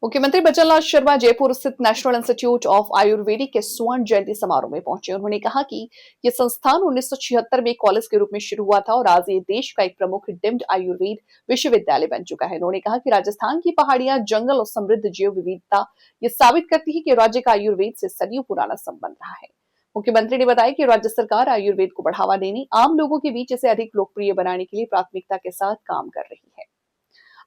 मुख्यमंत्री बचनलाल शर्मा जयपुर स्थित national institute of Ayurvedic के स्वर्ण जयंती समारोह में पहुंचे। उन्होंने कहा कि यह संस्थान 1976 में कॉलेज के रूप में शुरू हुआ था और आज ये देश का एक प्रमुख डीम्ड आयुर्वेद विश्वविद्यालय बन चुका है। उन्होंने कहा कि राजस्थान की पहाड़ियां, जंगल और समृद्ध जैव विविधता ये साबित करती है कि राज्य का आयुर्वेद से सदियों पुराना संबंध रहा है। मुख्यमंत्री ने बताया कि राज्य सरकार आयुर्वेद को बढ़ावा देने, आम लोगों के बीच इसे अधिक लोकप्रिय बनाने के लिए प्राथमिकता के साथ काम कर रही है।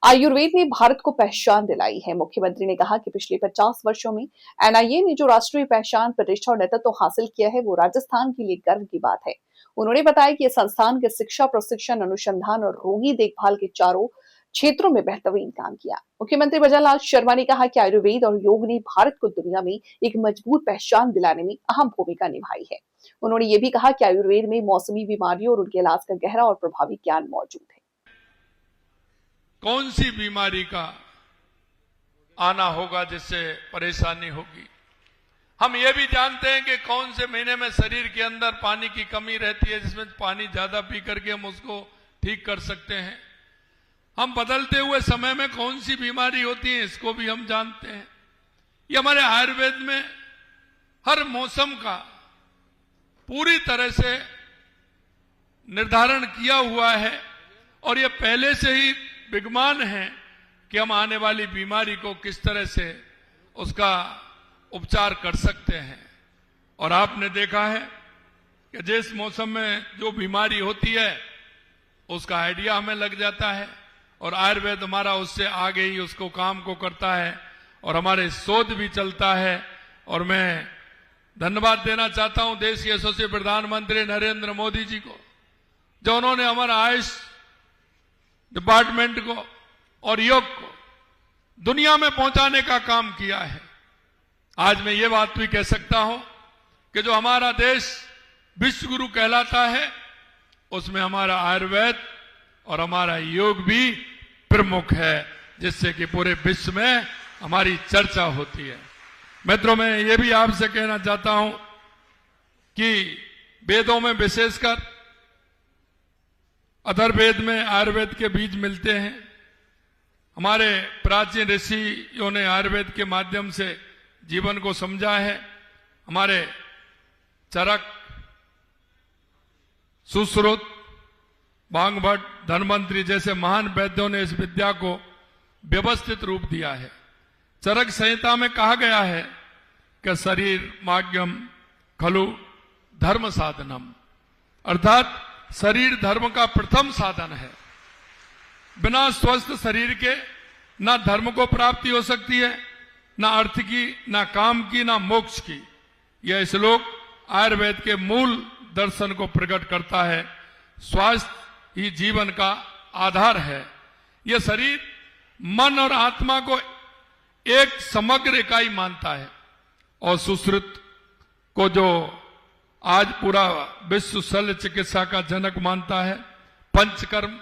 आयुर्वेद ने भारत को पहचान दिलाई है। मुख्यमंत्री ने कहा कि पिछले 50 वर्षों में एनआईए ने जो राष्ट्रीय पहचान, प्रतिष्ठा और नेतृत्व हासिल किया है, वो राजस्थान के लिए गर्व की बात है। उन्होंने बताया कि यह संस्थान के शिक्षा, प्रशिक्षण, अनुसंधान और रोगी देखभाल के चारों क्षेत्रों में बेहतरीन काम किया। मुख्यमंत्री बचनलाल शर्मा ने कहा कि आयुर्वेद और योग ने भारत को दुनिया में एक मजबूत पहचान दिलाने में अहम भूमिका निभाई है। उन्होंने ये भी कहा कि आयुर्वेद में मौसमी बीमारियों और उनके इलाज का गहरा और प्रभावी ज्ञान मौजूद है। कौन सी बीमारी का आना होगा जिससे परेशानी होगी। हम ये भी जानते हैं कि कौन से महीने में शरीर के अंदर पानी की कमी रहती है, जिसमें पानी ज्यादा पी करके हम उसको ठीक कर सकते हैं। हम बदलते हुए समय में कौन सी बीमारी होती है, इसको भी हम जानते हैं। ये हमारे आयुर्वेद में हर मौसम का पूरी तरह से निर्धारण किया हुआ है और ये पहले से ही विद्यमान है कि हम आने वाली बीमारी को किस तरह से उसका उपचार कर सकते हैं। और आपने देखा है कि जिस मौसम में जो बीमारी होती है उसका आइडिया हमें लग जाता है और आयुर्वेद हमारा उससे आगे ही उसको काम को करता है और हमारे शोध भी चलता है। और मैं धन्यवाद देना चाहता हूं देश के यशस्वी प्रधानमंत्री नरेंद्र मोदी जी को, जो उन्होंने हमारा आयुष डिपार्टमेंट को और योग को दुनिया में पहुंचाने का काम किया है। आज मैं ये बात भी कह सकता हूं कि जो हमारा देश विश्व गुरु कहलाता है उसमें हमारा आयुर्वेद और हमारा योग भी प्रमुख है, जिससे कि पूरे विश्व में हमारी चर्चा होती है। मित्रों, मैं ये भी आपसे कहना चाहता हूं कि वेदों में विशेषकर अथर्ववेद में आयुर्वेद के बीज मिलते हैं। हमारे प्राचीन ऋषियों ने आयुर्वेद के माध्यम से जीवन को समझा है। हमारे चरक, सुश्रुत, भांगभट्ट, धन्वंतरी जैसे महान वैद्यों ने इस विद्या को व्यवस्थित रूप दिया है। चरक संहिता में कहा गया है कि शरीर माग्यम खलु धर्म साधनम, अर्थात शरीर धर्म का प्रथम साधन है। बिना स्वस्थ शरीर के ना धर्म को प्राप्ति हो सकती है, ना अर्थ की, ना काम की, ना मोक्ष की। यह श्लोक आयुर्वेद के मूल दर्शन को प्रकट करता है। स्वास्थ्य ही जीवन का आधार है। यह शरीर, मन और आत्मा को एक समग्र इकाई मानता है और सुश्रुत को जो आज पूरा विश्व शल्य चिकित्सा का जनक मानता है, पंचकर्म,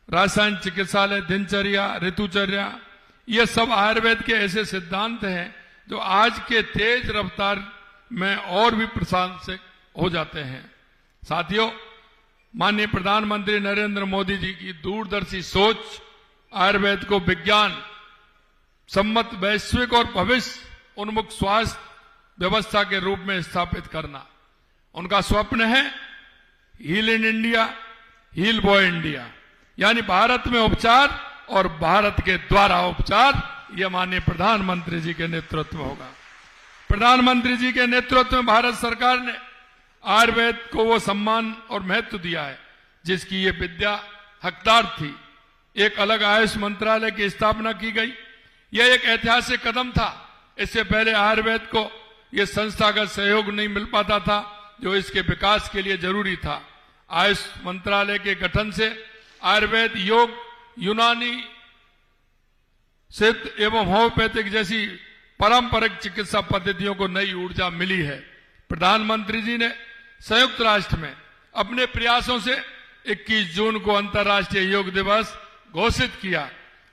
रासायन चिकित्सालय, दिनचर्या, ऋतुचर्या, ये सब आयुर्वेद के ऐसे सिद्धांत हैं जो आज के तेज रफ्तार में और भी प्रशंसित हो जाते हैं। साथियों, माननीय प्रधानमंत्री नरेंद्र मोदी जी की दूरदर्शी सोच, आयुर्वेद को विज्ञान सम्मत वैश्विक और भविष्य उन्मुख स्वास्थ्य व्यवस्था के रूप में स्थापित करना, उनका स्वप्न है heal in India, heal by India, यानी भारत में उपचार और भारत के द्वारा उपचार। यह माननीय प्रधानमंत्री जी के नेतृत्व में होगा। प्रधानमंत्री जी के नेतृत्व में भारत सरकार ने आयुर्वेद को वो सम्मान और महत्व दिया है जिसकी ये विद्या हकदार थी। एक अलग आयुष मंत्रालय की स्थापना की गई। यह एक ऐतिहासिक कदम था। इससे पहले आयुर्वेद को यह संस्थागत सहयोग नहीं मिल पाता था जो इसके विकास के लिए जरूरी था। आयुष मंत्रालय के गठन से आयुर्वेद, योग, यूनानी, सिद्ध एवं होम्योपैथिक जैसी पारंपरिक चिकित्सा पद्धतियों को नई ऊर्जा मिली है। प्रधानमंत्री जी ने संयुक्त राष्ट्र में अपने प्रयासों से 21 जून को अंतर्राष्ट्रीय योग दिवस घोषित किया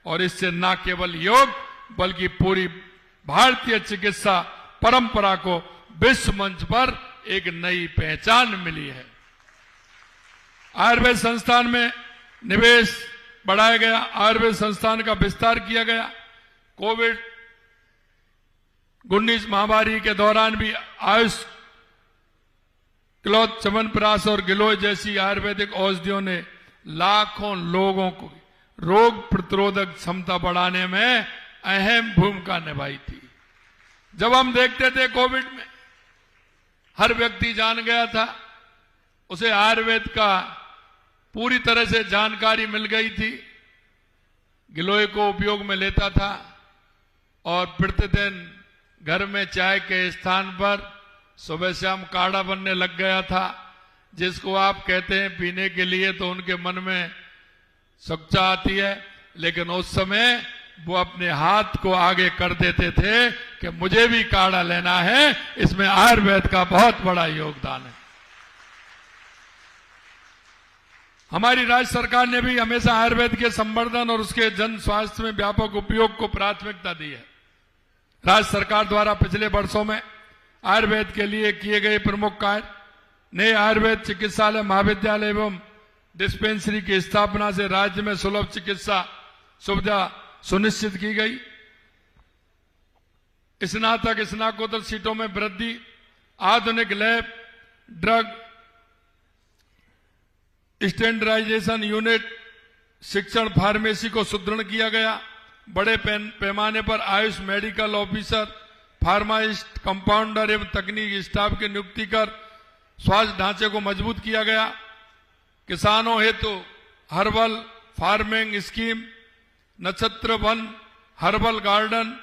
और इससे न केवल योग बल्कि पूरी भारतीय चिकित्सा परंपरा को विश्व मंच पर एक नई पहचान मिली है। आयुर्वेद संस्थान में निवेश बढ़ाया गया, आयुर्वेद संस्थान का विस्तार किया गया। कोविड 19 महामारी के दौरान भी आयुष क्लॉथ च्यवनप्राश और गिलोय जैसी आयुर्वेदिक औषधियों ने लाखों लोगों को रोग प्रतिरोधक क्षमता बढ़ाने में अहम भूमिका निभाई थी। जब हम देखते थे कोविड में हर व्यक्ति जान गया था, उसे आयुर्वेद का पूरी तरह से जानकारी मिल गई थी, गिलोय को उपयोग में लेता था और प्रतिदिन घर में चाय के स्थान पर सुबह शाम काढ़ा बनने लग गया था, जिसको आप कहते हैं पीने के लिए तो उनके मन में सच्चा आती है, लेकिन उस समय वो अपने हाथ को आगे कर देते थे कि मुझे भी काढ़ा लेना है। इसमें आयुर्वेद का बहुत बड़ा योगदान है। हमारी राज्य सरकार ने भी हमेशा आयुर्वेद के संवर्धन और उसके जन स्वास्थ्य में व्यापक उपयोग को प्राथमिकता दी है। राज्य सरकार द्वारा पिछले वर्षों में आयुर्वेद के लिए किए गए प्रमुख कार्य, नए आयुर्वेद चिकित्सालय महाविद्यालय एवं डिस्पेंसरी की स्थापना से राज्य में सुलभ चिकित्सा सुविधा सुनिश्चित की गई। स्नातक स्नातकोत्तर सीटों में वृद्धि, आधुनिक लैब, ड्रग स्टैंडर्डाइजेशन यूनिट, शिक्षण फार्मेसी को सुदृढ़ किया गया। बड़े पैमाने पर Ayush medical officer, pharmacist, compounder एवं तकनीकी स्टाफ की नियुक्ति कर स्वास्थ्य ढांचे को मजबूत किया गया। किसानों हेतु हर्बल फार्मिंग स्कीम, नक्षत्र वन हर्बल गार्डन